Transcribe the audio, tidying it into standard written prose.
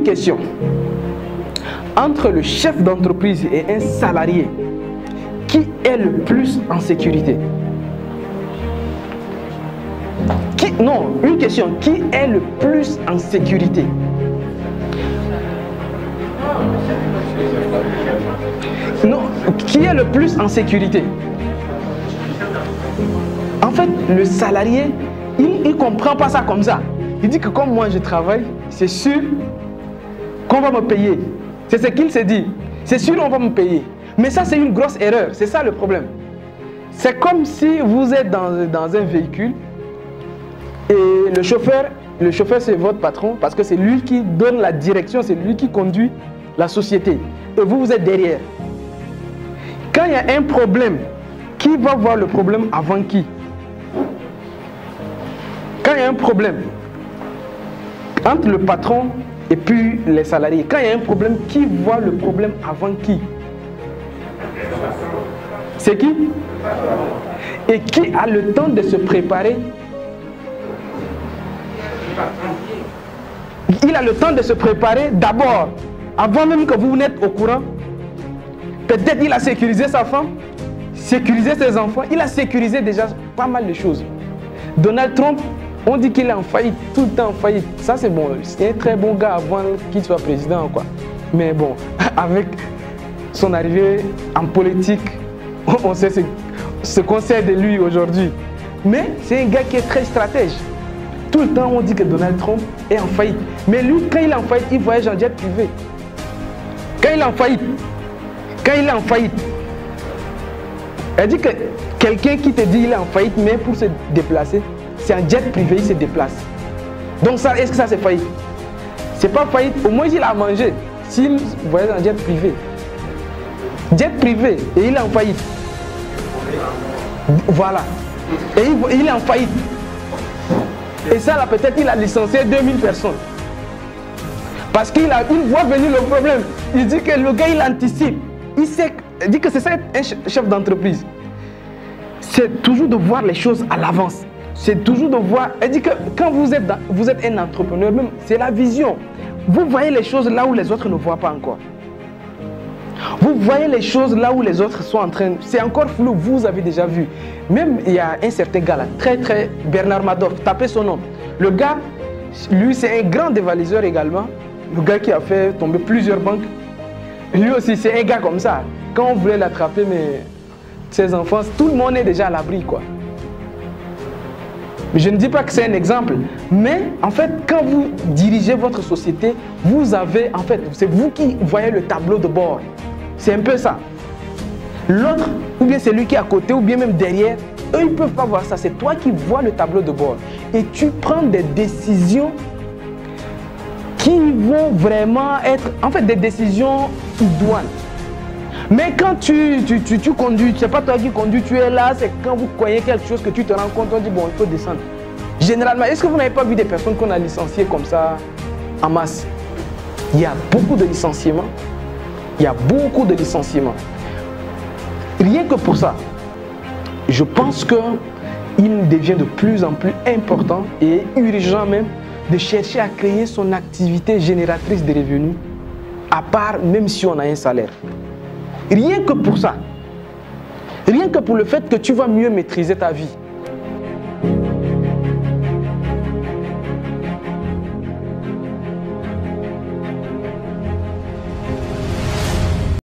question. Entre le chef d'entreprise et un salarié, qui est le plus en sécurité? Non, une question. Qui est le plus en sécurité? Non, qui est le plus en sécurité? En fait, le salarié, il ne comprend pas ça comme ça. Il dit que comme moi je travaille, c'est sûr qu'on va me payer. C'est ce qu'il s'est dit. C'est sûr qu'on va me payer. Mais ça, c'est une grosse erreur. C'est ça le problème. C'est comme si vous êtes dans un véhicule et le chauffeur c'est votre patron parce que c'est lui qui donne la direction, c'est lui qui conduit la société. Et vous êtes derrière. Quand il y a un problème, qui va voir le problème avant qui? Quand il y a un problème entre le patron et puis les salariés, quand il y a un problème, qui voit le problème avant qui? C'est qui? Et qui a le temps de se préparer? Il a le temps de se préparer d'abord, avant même que vous n'êtes au courant. Peut-être il a sécurisé sa femme, sécurisé ses enfants, il a sécurisé déjà pas mal de choses. Donald Trump, on dit qu'il est en faillite, tout le temps en faillite. Ça c'est bon, c'est un très bon gars avant qu'il soit président, quoi. Mais bon, avec son arrivée en politique, on sait ce qu'on sait de lui aujourd'hui. Mais c'est un gars qui est très stratège. Tout le temps on dit que Donald Trump est en faillite. Mais lui, quand il est en faillite, il voyage en jet privé. Quand il est en faillite, elle dit que quelqu'un qui te dit qu'il est en faillite, mais pour se déplacer, c'est un jet privé, il se déplace. Donc ça, est-ce que ça c'est faillite? C'est pas faillite, au moins il a mangé. S'il voyage en jet privé, et il est en faillite. Voilà. Et il est en faillite. Et ça là, peut-être il a licencié 2000 personnes. Parce qu'il voit venir le problème. Il dit que le gars il anticipe. Il dit que c'est ça un chef d'entreprise. C'est toujours de voir les choses à l'avance. C'est toujours de voir. Elle dit que quand vous êtes un entrepreneur, même c'est la vision. Vous voyez les choses là où les autres ne voient pas encore. Vous voyez les choses là où les autres sont en train. C'est encore flou, vous avez déjà vu. Même il y a un certain gars là, très Bernard Madoff, tapez son nom. Le gars, lui c'est un grand dévaliseur également. Le gars qui a fait tomber plusieurs banques. Lui aussi c'est un gars comme ça. Quand on voulait l'attraper, mais ses enfants, tout le monde est déjà à l'abri, quoi. Je ne dis pas que c'est un exemple, mais en fait, quand vous dirigez votre société, vous avez, en fait, c'est vous qui voyez le tableau de bord. C'est un peu ça. L'autre, ou bien c'est lui qui est à côté, ou bien même derrière, eux, ils ne peuvent pas voir ça. C'est toi qui vois le tableau de bord. Et tu prends des décisions qui vont vraiment être, en fait, des décisions idoines. Mais quand tu conduis, c'est pas toi qui conduis, tu es là, c'est quand vous croyez quelque chose que tu te rends compte, on dit bon, il faut descendre. Généralement, est-ce que vous n'avez pas vu des personnes qu'on a licenciées comme ça en masse? Il y a beaucoup de licenciements. Il y a beaucoup de licenciements. Rien que pour ça, je pense qu'il devient de plus en plus important et urgent même de chercher à créer son activité génératrice de revenus, à part même si on a un salaire. Rien que pour ça. Rien que pour le fait que tu vas mieux maîtriser ta vie.